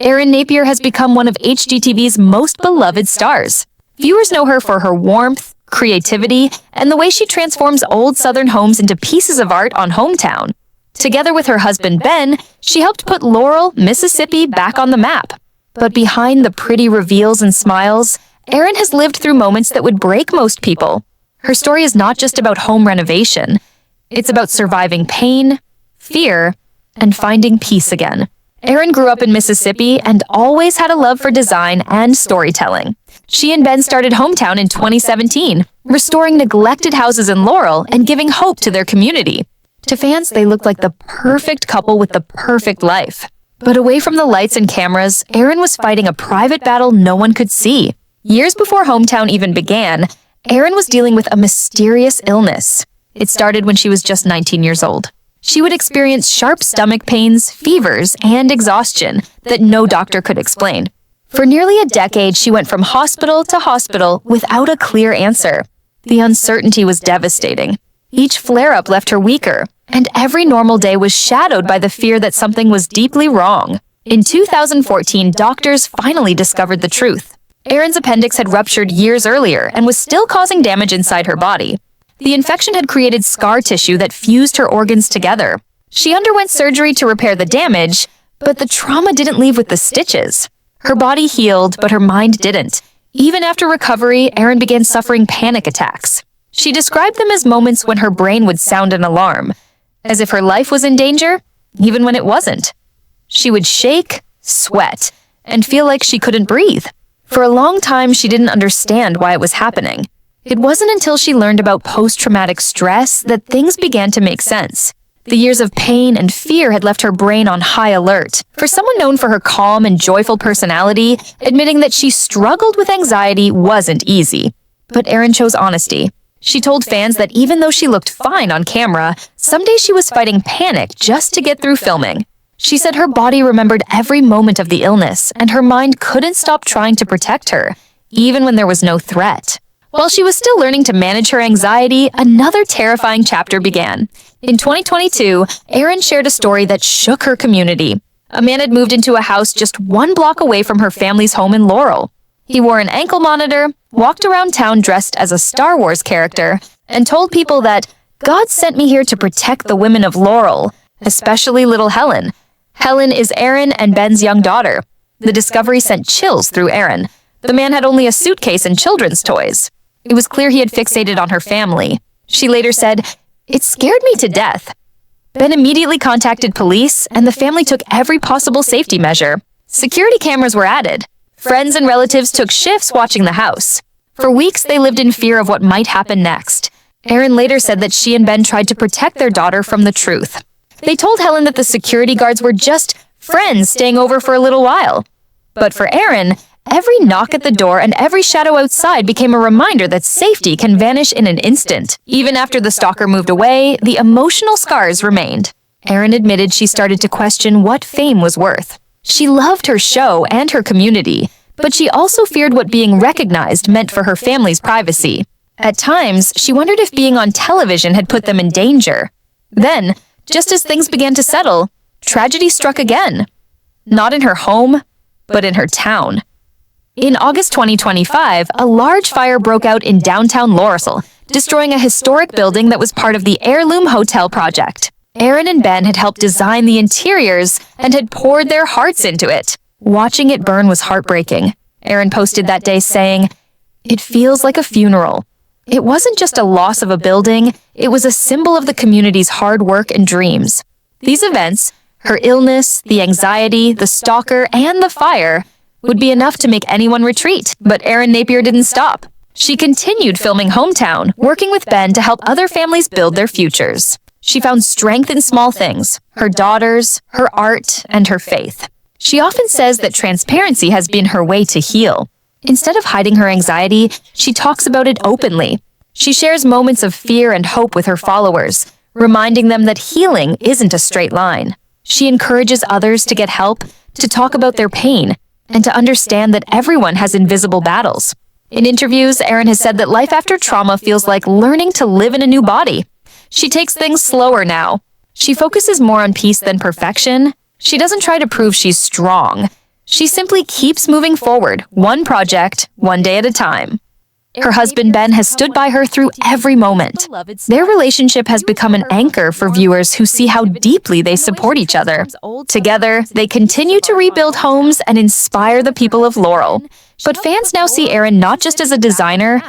Erin Napier has become one of HGTV's most beloved stars. Viewers know her for her warmth, creativity, and the way she transforms old Southern homes into pieces of art on Hometown. Together with her husband Ben, she helped put Laurel, Mississippi back on the map. But behind the pretty reveals and smiles, Erin has lived through moments that would break most people. Her story is not just about home renovation. It's about surviving pain, fear, and finding peace again. Erin grew up in Mississippi and always had a love for design and storytelling. She and Ben started Hometown in 2017, restoring neglected houses in Laurel and giving hope to their community. To fans, they looked like the perfect couple with the perfect life. But away from the lights and cameras, Erin was fighting a private battle no one could see. Years before Hometown even began, Erin was dealing with a mysterious illness. It started when she was just 19 years old. She would experience sharp stomach pains, fevers, and exhaustion that no doctor could explain. For nearly a decade, she went from hospital to hospital without a clear answer. The uncertainty was devastating. Each flare-up left her weaker, and every normal day was shadowed by the fear that something was deeply wrong. In 2014, doctors finally discovered the truth. Erin's appendix had ruptured years earlier and was still causing damage inside her body. The infection had created scar tissue that fused her organs together. She underwent surgery to repair the damage, but the trauma didn't leave with the stitches. Her body healed, but her mind didn't. Even after recovery, Erin began suffering panic attacks. She described them as moments when her brain would sound an alarm, as if her life was in danger, even when it wasn't. She would shake, sweat, and feel like she couldn't breathe. For a long time, she didn't understand why it was happening. It wasn't until she learned about post-traumatic stress that things began to make sense. The years of pain and fear had left her brain on high alert. For someone known for her calm and joyful personality, admitting that she struggled with anxiety wasn't easy. But Erin chose honesty. She told fans that even though she looked fine on camera, some days she was fighting panic just to get through filming. She said her body remembered every moment of the illness, and her mind couldn't stop trying to protect her, even when there was no threat. While she was still learning to manage her anxiety, another terrifying chapter began. In 2022, Erin shared a story that shook her community. A man had moved into a house just 1 block away from her family's home in Laurel. He wore an ankle monitor, walked around town dressed as a Star Wars character, and told people that God sent me here to protect the women of Laurel, especially little Helen. Helen is Erin and Ben's young daughter. The discovery sent chills through Erin. The man had only a suitcase and children's toys. It was clear he had fixated on her family. She later said, "It scared me to death." Ben immediately contacted police, and the family took every possible safety measure. Security cameras were added. Friends and relatives took shifts watching the house. For weeks, they lived in fear of what might happen next. Erin later said that she and Ben tried to protect their daughter from the truth. They told Helen that the security guards were just friends staying over for a little while. But for Erin, every knock at the door and every shadow outside became a reminder that safety can vanish in an instant. Even after the stalker moved away, the emotional scars remained. Erin admitted she started to question what fame was worth. She loved her show and her community, but she also feared what being recognized meant for her family's privacy. At times, she wondered if being on television had put them in danger. Then, just as things began to settle, tragedy struck again. Not in her home, but in her town. In August 2025, a large fire broke out in downtown Laurel, destroying a historic building that was part of the Heirloom Hotel project. Erin and Ben had helped design the interiors and had poured their hearts into it. Watching it burn was heartbreaking. Erin posted that day saying, "It feels like a funeral." It wasn't just a loss of a building, it was a symbol of the community's hard work and dreams. These events, her illness, the anxiety, the stalker, and the fire, would be enough to make anyone retreat. But Erin Napier didn't stop. She continued filming Hometown, working with Ben to help other families build their futures. She found strength in small things, her daughters, her art, and her faith. She often says that transparency has been her way to heal. Instead of hiding her anxiety, she talks about it openly. She shares moments of fear and hope with her followers, reminding them that healing isn't a straight line. She encourages others to get help, to talk about their pain, and to understand that everyone has invisible battles. In interviews, Erin has said that life after trauma feels like learning to live in a new body. She takes things slower now. She focuses more on peace than perfection. She doesn't try to prove she's strong. She simply keeps moving forward, one project, one day at a time. Her husband Ben has stood by her through every moment. Their relationship has become an anchor for viewers who see how deeply they support each other. Together, they continue to rebuild homes and inspire the people of Laurel. But fans now see Erin not just as a designer,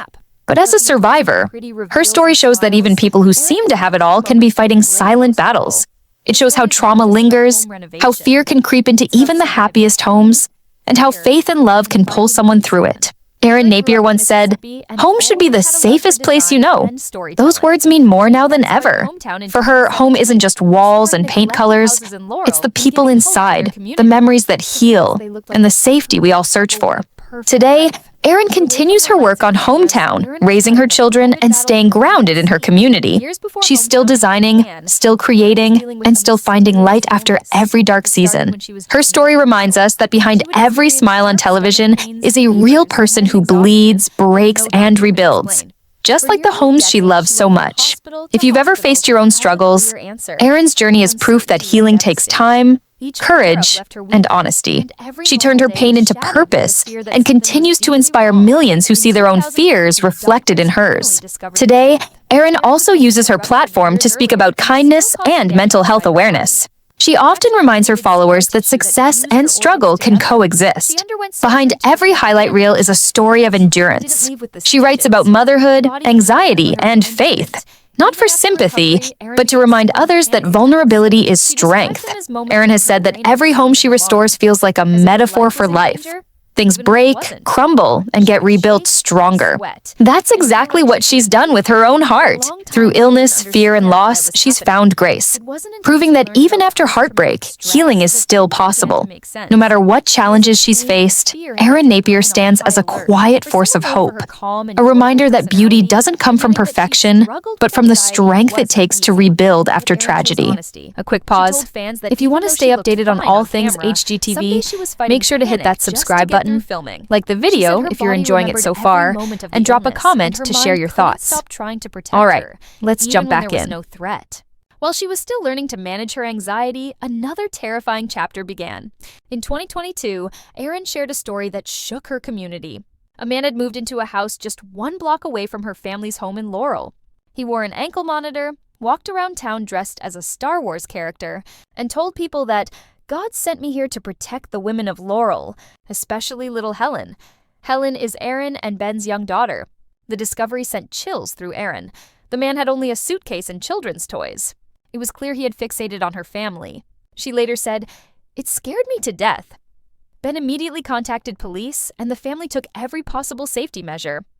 but as a survivor. Her story shows that even people who seem to have it all can be fighting silent battles. It shows how trauma lingers, how fear can creep into even the happiest homes, and how faith and love can pull someone through it. Erin Napier once said, "Home should be the safest place you know." Those words mean more now than ever. For her, home isn't just walls and paint colors. It's the people inside, the memories that heal, and the safety we all search for. Today, Erin continues her work on Hometown, raising her children and staying grounded in her community. She's still designing, still creating, and still finding light after every dark season. Her story reminds us that behind every smile on television is a real person who bleeds, breaks, and rebuilds. Just like the homes she loves so much. If you've ever faced your own struggles, Erin's journey is proof that healing takes time, courage, and honesty. She turned her pain into purpose and continues to inspire millions who see their own fears reflected in hers. Today, Erin also uses her platform to speak about kindness and mental health awareness. She often reminds her followers that success and struggle can coexist. Behind every highlight reel is a story of endurance. She writes about motherhood, anxiety, and faith. Not for sympathy, but to remind others that vulnerability is strength. Erin has said that every home she restores feels like a metaphor for life. Things break, crumble, and get rebuilt stronger. That's exactly what she's done with her own heart. Through illness, fear, and loss, she's found grace, proving that even after heartbreak, healing is still possible. No matter what challenges she's faced, Erin Napier stands as a quiet force of hope, a reminder that beauty doesn't come from perfection, but from the strength it takes to rebuild after tragedy. A quick pause. If you want to stay updated on all things HGTV, make sure to hit that subscribe button, like the video if you're enjoying it so far, and drop a comment to share your thoughts. All right, let's jump back in. While she was still learning to manage her anxiety, another terrifying chapter began. In 2022, Erin shared a story that shook her community. A man had moved into a house just 1 block away from her family's home in Laurel. He wore an ankle monitor, walked around town dressed as a Star Wars character, and told people that "God sent me here to protect the women of Laurel, especially little Helen." Helen is Erin and Ben's young daughter. The discovery sent chills through Erin. The man had only a suitcase and children's toys. It was clear he had fixated on her family. She later said, "It scared me to death." Ben immediately contacted police, and the family took every possible safety measure.